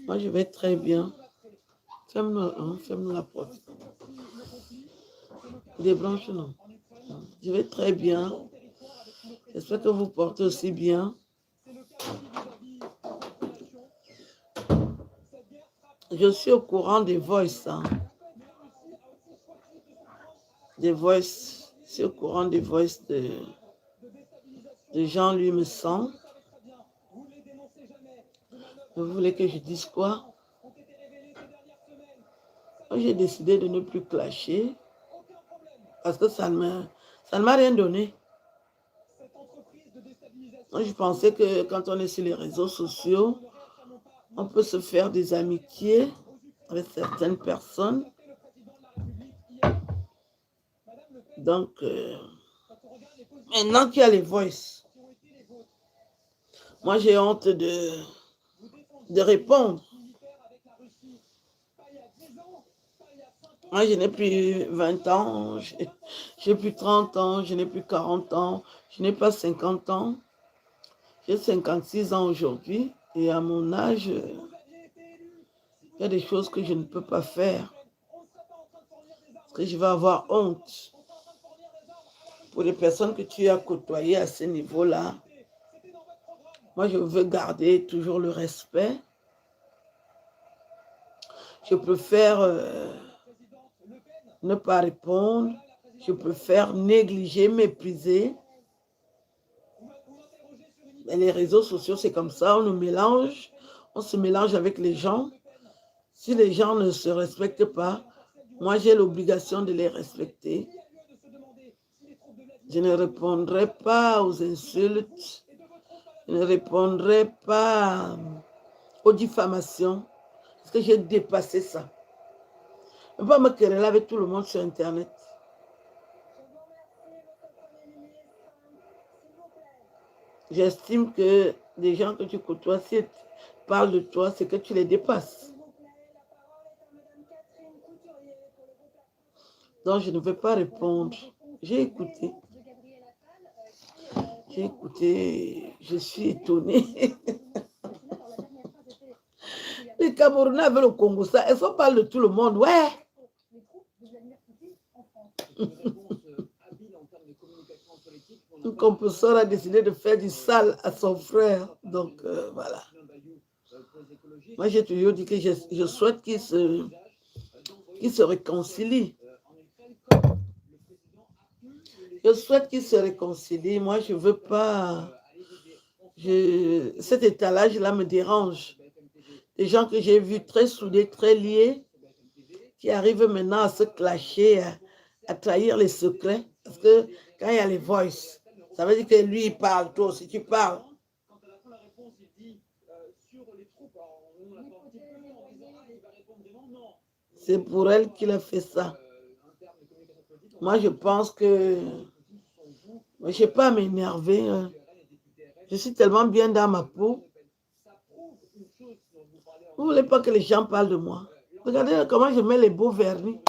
Moi, je vais très bien. Ferme la porte. Débranche, non. Je vais très bien. J'espère que vous portez aussi bien. Je suis au courant des voices. Hein. Des voices. Je suis au courant des voices de gens, lui, me sent. Vous voulez que je dise quoi? Moi, j'ai décidé de ne plus clasher parce que ça ne m'a rien donné. Moi, je pensais que quand on est sur les réseaux sociaux, on peut se faire des amitiés avec certaines personnes. Donc, maintenant qu'il y a les voices, moi, j'ai honte de répondre. Moi, je n'ai plus 20 ans, j'ai plus 30 ans, je n'ai plus 40 ans, je n'ai pas 50 ans. J'ai 56 ans aujourd'hui et à mon âge, il y a des choses que je ne peux pas faire parce que je vais avoir honte. Pour les personnes que tu as côtoyées à ce niveau-là, moi, je veux garder toujours le respect. Je préfère ne pas répondre. Je préfère négliger, mépriser. Mais les réseaux sociaux, c'est comme ça, on nous mélange. On se mélange avec les gens. Si les gens ne se respectent pas, moi, j'ai l'obligation de les respecter. Je ne répondrai pas aux insultes. Je ne répondrai pas aux diffamations. Parce que j'ai dépassé ça. Je ne peux pas me quereller avec tout le monde sur Internet. J'estime que les gens que tu côtoies, s'ils parlent de toi, c'est que tu les dépasses. Donc, je ne vais pas répondre. J'ai écouté. J'ai écouté. Je suis étonnée. Les Camerounais avec le Congo, ça, est-ce qu'on parle de tout le monde? Ouais. Un compulseur a décidé de faire du sale à son frère. Donc, voilà. Moi, j'ai toujours dit que je souhaite qu'ils se réconcilient. Je souhaite qu'ils se réconcilient. Moi, je ne veux pas... Cet étalage-là me dérange. Des gens que j'ai vus très soudés, très liés, qui arrivent maintenant à se clasher, à trahir les secrets. Parce que quand il y a les voices, ça veut dire que lui, il parle, toi aussi, tu parles. C'est pour elle qu'il a fait ça. Moi, je pense que... Je ne sais pas m'énerver. Je suis tellement bien dans ma peau. Vous ne voulez pas que les gens parlent de moi? Regardez comment je mets les beaux vernis.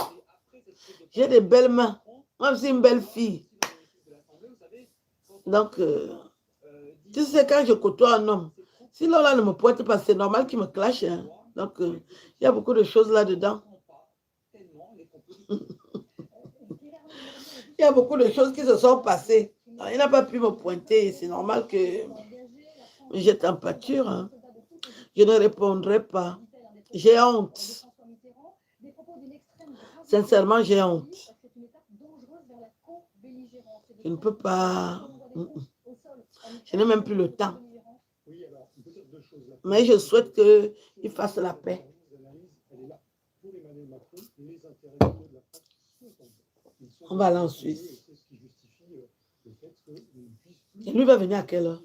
J'ai des belles mains. Moi, je suis une belle fille. Donc, tu sais, quand je côtoie un homme, si l'homme ne me pointe pas, c'est normal qu'il me clash. Hein. Donc, il y a beaucoup de choses là-dedans. Il y a beaucoup de choses qui se sont passées. Alors, il n'a pas pu me pointer. C'est normal que je jette en pâture. Hein. Je ne répondrai pas. J'ai honte. Sincèrement, j'ai honte. Je ne peux pas... Je n'ai même plus le temps. Mais je souhaite qu'il fasse la paix. On va aller en Suisse. Et lui va venir à quelle heure?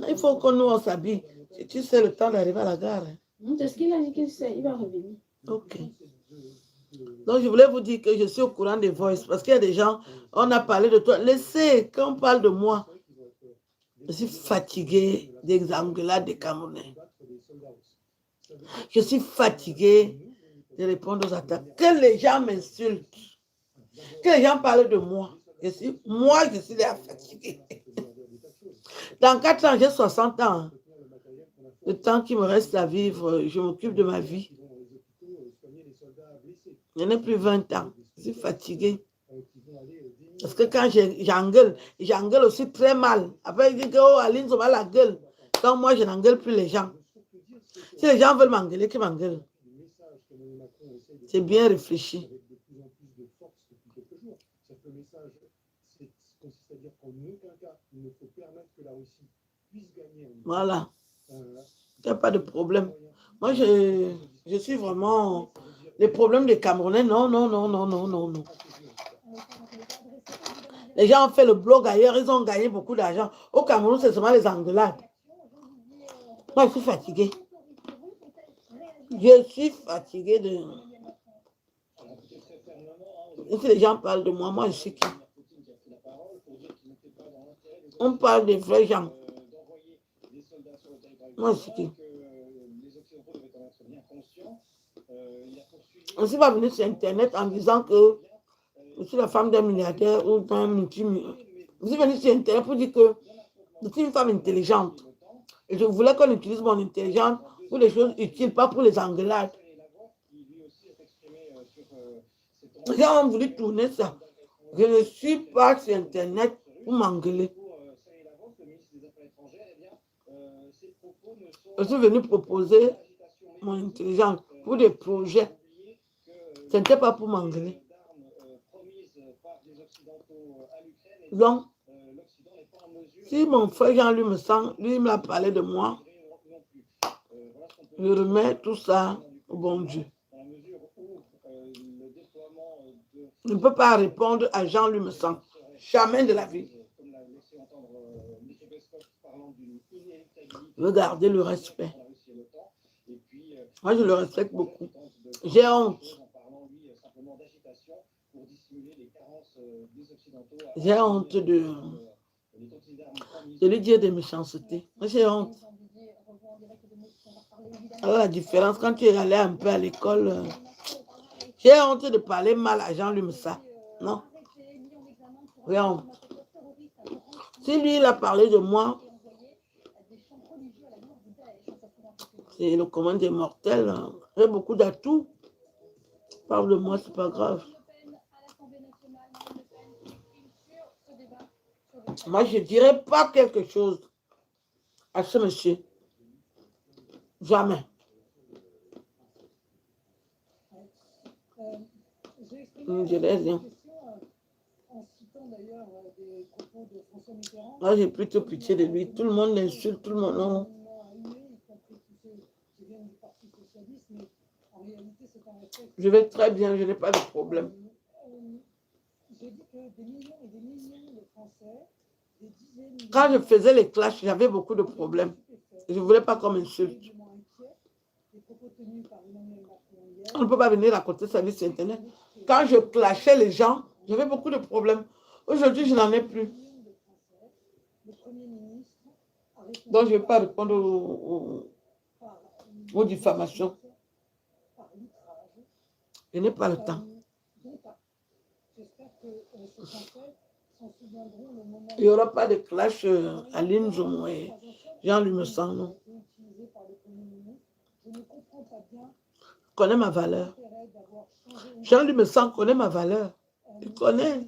Il faut que nous, on s'habille. Si tu sais le temps d'arriver à la gare. C'est ce qu'il a dit qu'il va revenir. Ok. Donc, je voulais vous dire que je suis au courant des voices parce qu'il y a des gens, on a parlé de toi. Laissez, quand on parle de moi, je suis fatiguée des engueulades des Camerounais. Je suis fatiguée de répondre aux attaques. Que les gens m'insultent, que les gens parlent de moi. Je suis déjà fatiguée. Dans 4 ans, j'ai 60 ans. Le temps qui me reste à vivre, je m'occupe de ma vie. Je n'ai plus 20 ans. Je suis fatiguée. Parce que quand j'engueule aussi très mal. Après, ils disent que, oh, Aline, ça va la gueule. Donc, moi, je n'engueule plus les gens. Si les gens veulent m'engueuler, qu'ils m'engueulent. C'est bien réfléchi. Voilà. Il n'y a pas de problème. Moi, je suis vraiment... Les problèmes des Camerounais, non, non, non, non, non, non, non. Les gens ont fait le blog ailleurs, ils ont gagné beaucoup d'argent. Au Cameroun, c'est seulement les engueulades. Moi, je suis fatiguée. Je suis fatiguée de... Et si les gens parlent de moi, moi, je suis qui? On parle des vrais gens. Moi, je suis qui? On ne s'est pas venu sur Internet en disant que je suis la femme d'un milliardaire ou d'un multimillionnaire. Je suis venu sur Internet pour dire que je suis une femme intelligente. Et je voulais qu'on utilise mon intelligence pour des choses utiles, pas pour les engueulades. Les gens ont voulu tourner ça. Je ne suis pas sur Internet pour m'engueuler. Je suis venu proposer mon intelligence pour des projets. Ce n'était pas pour m'engueuler. Donc, si mon frère Jean-Luc me sent, lui, il m'a parlé de moi, je remets tout ça au bon Dieu. Je ne peux pas répondre à Jean-Luc me sent. Jamais de la vie. Je veux garder le respect. Moi, je le respecte beaucoup. J'ai honte. J'ai honte de lui dire des méchancetés. Moi, j'ai honte. Alors, la différence, quand tu es allé un peu à l'école, j'ai honte de parler mal à Jean-Luc Messa. Non. J'ai honte. Si lui, il a parlé de moi, c'est le commun des mortels. J'ai beaucoup d'atouts. Parle de moi, c'est pas grave. Moi, je ne dirais pas quelque chose à ce monsieur. Jamais. Je dirais rien. Moi, j'ai plutôt pitié de lui. Tout le monde l'insulte, tout le monde. Non. Je vais très bien, je n'ai pas de problème. Quand je faisais les clashs, j'avais beaucoup de problèmes. Je ne voulais pas qu'on m'insulte. On ne peut pas venir raconter sa vie sur Internet. Quand je clashais les gens, j'avais beaucoup de problèmes. Aujourd'hui, je n'en ai plus. Donc, je ne vais pas répondre aux diffamations. Je n'ai pas le temps. Il n'y aura pas de clash à l'Inzon et Jean-Luc me sent, non. Je connais ma valeur. Jean-Luc me sent connaît ma valeur. Il connaît.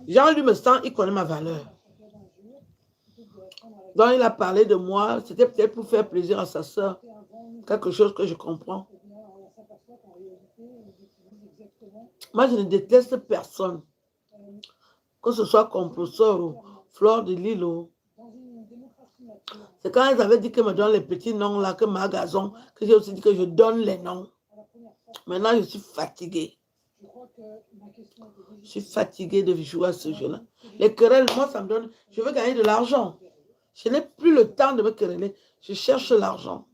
Jean-Luc me sent, il connaît ma valeur. Donc, il a parlé de moi. C'était peut-être pour faire plaisir à sa soeur. Quelque chose que je comprends. Moi, je ne déteste personne. Que ce soit Compresseur ou Fleur de Lille. C'est quand ils avaient dit qu'ils me donnent les petits noms là, que Magazon, que j'ai aussi dit que je donne les noms. Maintenant, je suis fatiguée. Je suis fatiguée de jouer à ce jeu-là. Les querelles, moi, ça me donne... Je veux gagner de l'argent. Je n'ai plus le temps de me quereller. Je cherche l'argent.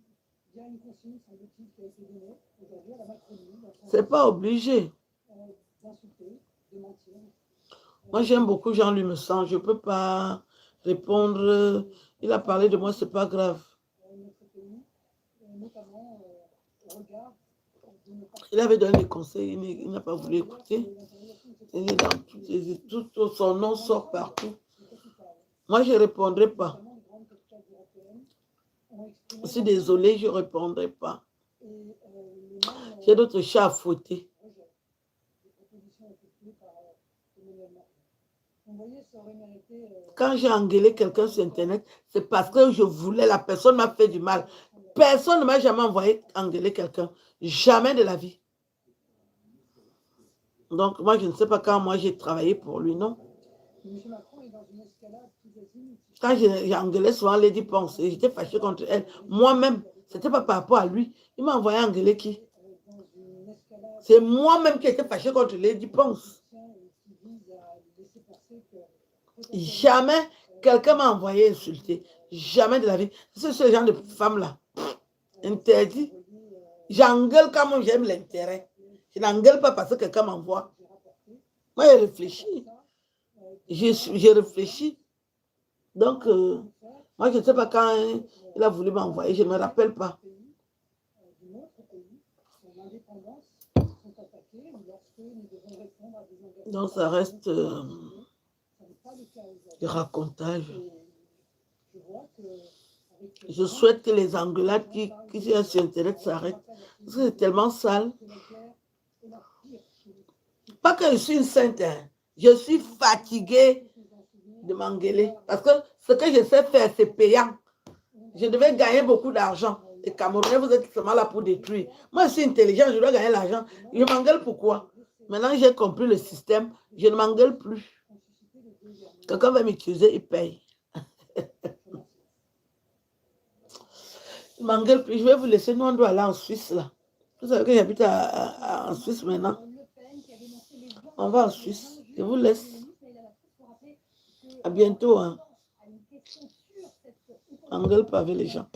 C'est pas obligé. Moi, j'aime beaucoup Jean-Luc me sent. Je ne peux pas répondre. Il a parlé de moi, c'est pas grave. Il avait donné des conseils, il n'a pas voulu écouter. Tout son nom sort partout. Moi, je ne répondrai pas. Je suis désolée, je ne répondrai pas. J'ai d'autres chats à fouetter. Quand j'ai engueulé quelqu'un sur Internet, c'est parce que je voulais, la personne m'a fait du mal. Personne ne m'a jamais envoyé engueuler quelqu'un. Jamais de la vie. Donc, moi, je ne sais pas quand moi j'ai travaillé pour lui, non. Quand j'ai engueulé souvent Lady Ponce, et j'étais fâchée contre elle, moi-même, ce n'était pas par rapport à lui. Il m'a envoyé engueuler qui? C'est moi-même qui étais fâchée contre Lady Ponce. Jamais quelqu'un m'a envoyé insulter. Jamais de la vie. C'est ce genre de femme-là. Interdit. J'engueule quand moi j'aime l'intérêt. Je n'engueule pas parce que quelqu'un m'envoie. Moi, j'ai réfléchi. J'ai réfléchi. Donc, moi, je ne sais pas quand il a voulu m'envoyer. Je ne me rappelle pas. Donc, ça reste du racontage. Je souhaite que les engueulades qui sont sur Internet s'arrêtent. Parce que c'est tellement sale. Pas que je suis une sainte. Hein. Je suis fatiguée de m'engueuler. Parce que ce que je sais faire, c'est payant. Je devais gagner beaucoup d'argent. Les Camerounais, vous êtes seulement là pour détruire. Moi, je suis intelligent, je dois gagner l'argent. Je m'engueule pourquoi? Maintenant, j'ai compris le système. Je ne m'engueule plus. Quelqu'un va m'utiliser, il paye. Je m'engueule plus. Je vais vous laisser. Nous, on doit aller en Suisse, là. Vous savez que j'habite en Suisse maintenant. On va en Suisse. Je vous laisse. À bientôt. Hein. Engueule pas avec les gens.